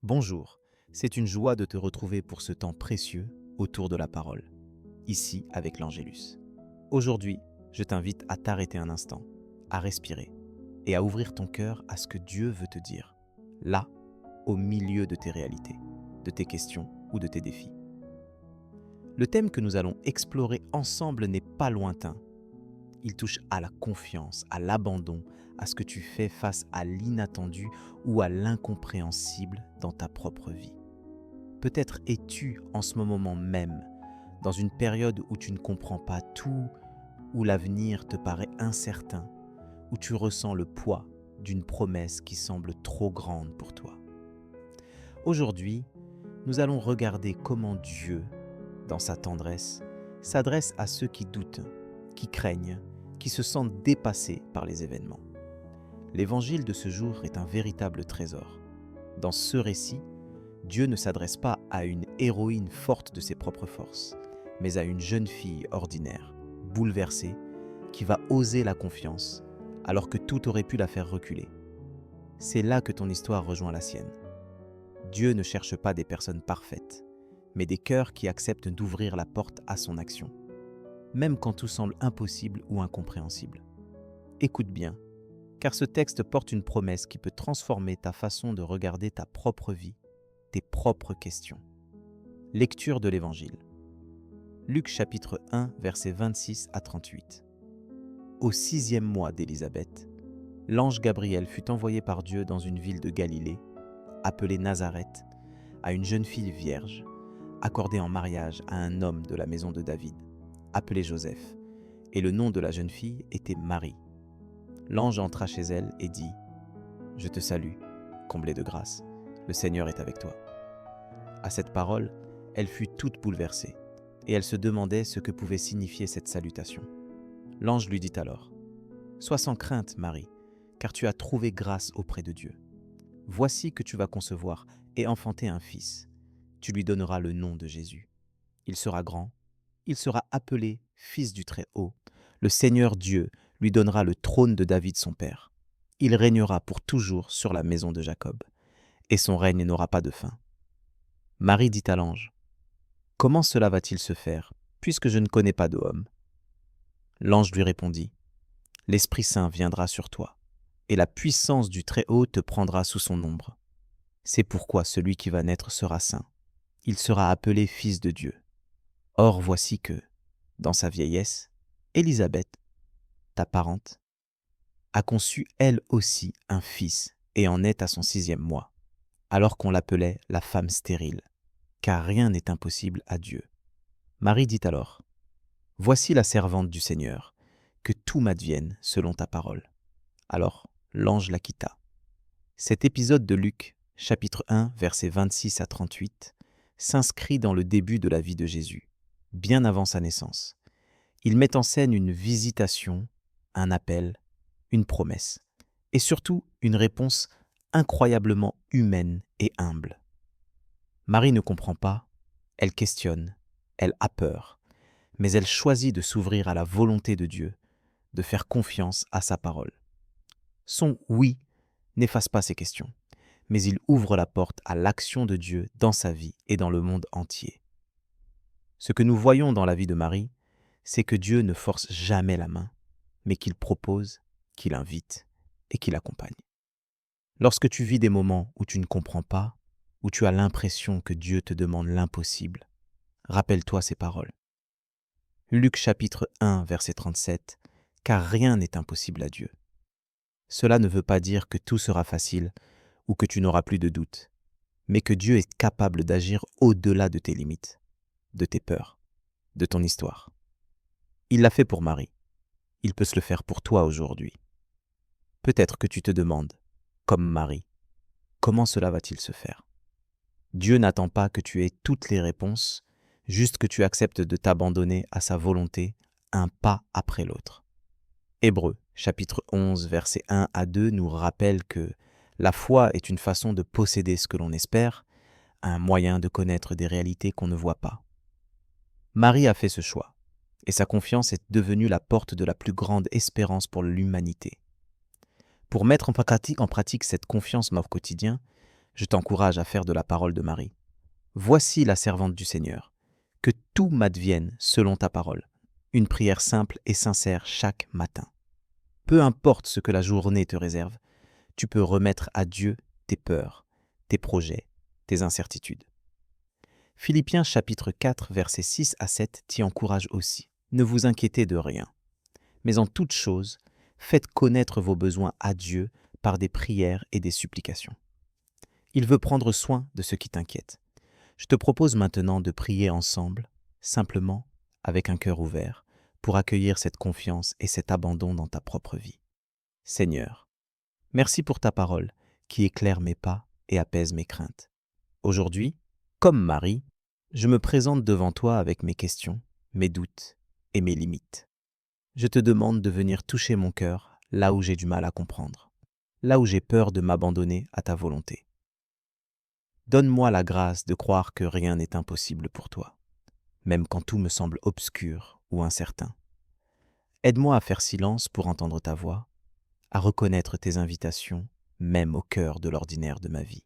Bonjour, c'est une joie de te retrouver pour ce temps précieux autour de la parole, ici avec l'Angélus. Aujourd'hui, je t'invite à t'arrêter un instant, à respirer et à ouvrir ton cœur à ce que Dieu veut te dire, là, au milieu de tes réalités, de tes questions ou de tes défis. Le thème que nous allons explorer ensemble n'est pas lointain. Il touche à la confiance, à l'abandon, à ce que tu fais face à l'inattendu ou à l'incompréhensible dans ta propre vie. Peut-être es-tu en ce moment même dans une période où tu ne comprends pas tout, où l'avenir te paraît incertain, où tu ressens le poids d'une promesse qui semble trop grande pour toi. Aujourd'hui, nous allons regarder comment Dieu, dans sa tendresse, s'adresse à ceux qui doutent, qui craignent, qui se sentent dépassés par les événements. L'évangile de ce jour est un véritable trésor. Dans ce récit, Dieu ne s'adresse pas à une héroïne forte de ses propres forces, mais à une jeune fille ordinaire, bouleversée, qui va oser la confiance alors que tout aurait pu la faire reculer. C'est là que ton histoire rejoint la sienne. Dieu ne cherche pas des personnes parfaites, mais des cœurs qui acceptent d'ouvrir la porte à son action, même quand tout semble impossible ou incompréhensible. Écoute bien, car ce texte porte une promesse qui peut transformer ta façon de regarder ta propre vie, tes propres questions. Lecture de l'Évangile. Luc chapitre 1, versets 26 à 38. Au 6e mois d'Élisabeth, l'ange Gabriel fut envoyé par Dieu dans une ville de Galilée, appelée Nazareth, à une jeune fille vierge, accordée en mariage à un homme de la maison de David, appelé Joseph, et le nom de la jeune fille était Marie. L'ange entra chez elle et dit « Je te salue, comblée de grâce, le Seigneur est avec toi. » À cette parole, elle fut toute bouleversée, et elle se demandait ce que pouvait signifier cette salutation. L'ange lui dit alors « Sois sans crainte, Marie, car tu as trouvé grâce auprès de Dieu. Voici que tu vas concevoir et enfanter un fils. Tu lui donneras le nom de Jésus. Il sera grand, il sera appelé Fils du Très-Haut. Le Seigneur Dieu lui donnera le trône de David son père. Il régnera pour toujours sur la maison de Jacob, et son règne n'aura pas de fin. » Marie dit à l'ange, « Comment cela va-t-il se faire, puisque je ne connais pas d'homme ?» L'ange lui répondit, « L'Esprit Saint viendra sur toi, et la puissance du Très-Haut te prendra sous son ombre. C'est pourquoi celui qui va naître sera saint. Il sera appelé Fils de Dieu. Or voici que, dans sa vieillesse, Élisabeth, ta parente, a conçu elle aussi un fils et en est à son 6e mois, alors qu'on l'appelait la femme stérile, car rien n'est impossible à Dieu. Marie dit alors, « Voici la servante du Seigneur, que tout m'advienne selon ta parole. » Alors l'ange la quitta. Cet épisode de Luc, chapitre 1, versets 26 à 38, s'inscrit dans le début de la vie de Jésus, bien avant sa naissance. Il met en scène une visitation, un appel, une promesse, et surtout une réponse incroyablement humaine et humble. Marie ne comprend pas, elle questionne, elle a peur, mais elle choisit de s'ouvrir à la volonté de Dieu, de faire confiance à sa parole. Son oui n'efface pas ses questions, mais il ouvre la porte à l'action de Dieu dans sa vie et dans le monde entier. Ce que nous voyons dans la vie de Marie, c'est que Dieu ne force jamais la main, mais qu'il propose, qu'il invite et qu'il accompagne. Lorsque tu vis des moments où tu ne comprends pas, où tu as l'impression que Dieu te demande l'impossible, rappelle-toi ces paroles. Luc chapitre 1, verset 37, « Car rien n'est impossible à Dieu. » Cela ne veut pas dire que tout sera facile ou que tu n'auras plus de doute, mais que Dieu est capable d'agir au-delà de tes limites, de tes peurs, de ton histoire. Il l'a fait pour Marie. Il peut se le faire pour toi aujourd'hui. Peut-être que tu te demandes, comme Marie, comment cela va-t-il se faire ? Dieu n'attend pas que tu aies toutes les réponses, juste que tu acceptes de t'abandonner à sa volonté un pas après l'autre. Hébreux, chapitre 11, versets 1 à 2 nous rappelle que la foi est une façon de posséder ce que l'on espère, un moyen de connaître des réalités qu'on ne voit pas. Marie a fait ce choix, et sa confiance est devenue la porte de la plus grande espérance pour l'humanité. Pour mettre en pratique cette confiance au quotidien, je t'encourage à faire de la parole de Marie. Voici la servante du Seigneur. Que tout m'advienne selon ta parole. Une prière simple et sincère chaque matin. Peu importe ce que la journée te réserve, tu peux remettre à Dieu tes peurs, tes projets, tes incertitudes. Philippiens chapitre 4, versets 6 à 7 t'y encourage aussi. Ne vous inquiétez de rien, mais en toute chose, faites connaître vos besoins à Dieu par des prières et des supplications. Il veut prendre soin de ce qui t'inquiète. Je te propose maintenant de prier ensemble, simplement, avec un cœur ouvert, pour accueillir cette confiance et cet abandon dans ta propre vie. Seigneur, merci pour ta parole qui éclaire mes pas et apaise mes craintes. Aujourd'hui, comme Marie, je me présente devant toi avec mes questions, mes doutes et mes limites. Je te demande de venir toucher mon cœur là où j'ai du mal à comprendre, là où j'ai peur de m'abandonner à ta volonté. Donne-moi la grâce de croire que rien n'est impossible pour toi, même quand tout me semble obscur ou incertain. Aide-moi à faire silence pour entendre ta voix, à reconnaître tes invitations, même au cœur de l'ordinaire de ma vie.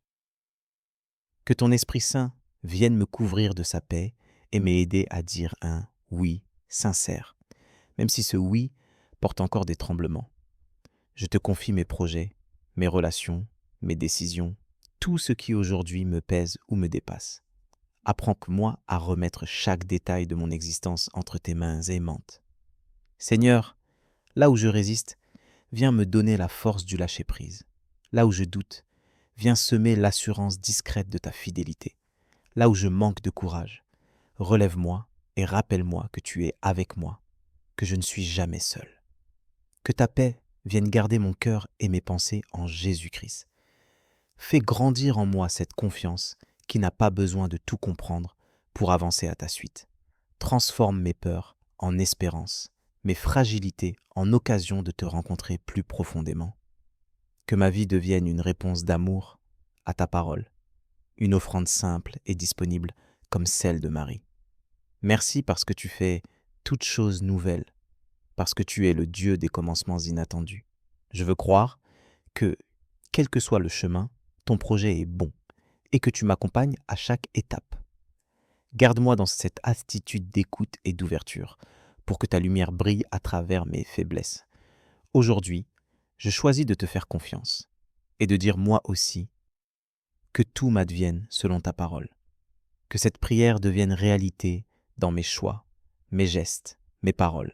Que ton Esprit Saint vienne me couvrir de sa paix et m'aider à dire un oui sincère, même si ce oui porte encore des tremblements. Je te confie mes projets, mes relations, mes décisions, tout ce qui aujourd'hui me pèse ou me dépasse. Apprends-moi à remettre chaque détail de mon existence entre tes mains aimantes. Seigneur, là où je résiste, viens me donner la force du lâcher-prise. Là où je doute, viens semer l'assurance discrète de ta fidélité. Là où je manque de courage, relève-moi et rappelle-moi que tu es avec moi, que je ne suis jamais seul. Que ta paix vienne garder mon cœur et mes pensées en Jésus-Christ. Fais grandir en moi cette confiance qui n'a pas besoin de tout comprendre pour avancer à ta suite. Transforme mes peurs en espérance, mes fragilités en occasion de te rencontrer plus profondément. Que ma vie devienne une réponse d'amour à ta parole, une offrande simple et disponible comme celle de Marie. Merci parce que tu fais toutes choses nouvelles, parce que tu es le Dieu des commencements inattendus. Je veux croire que, quel que soit le chemin, ton projet est bon et que tu m'accompagnes à chaque étape. Garde-moi dans cette attitude d'écoute et d'ouverture pour que ta lumière brille à travers mes faiblesses. Aujourd'hui, je choisis de te faire confiance et de dire moi aussi que tout m'advienne selon ta parole. Que cette prière devienne réalité dans mes choix, mes gestes, mes paroles.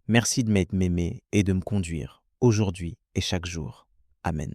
Merci de m'aimer et de me conduire aujourd'hui et chaque jour. Amen.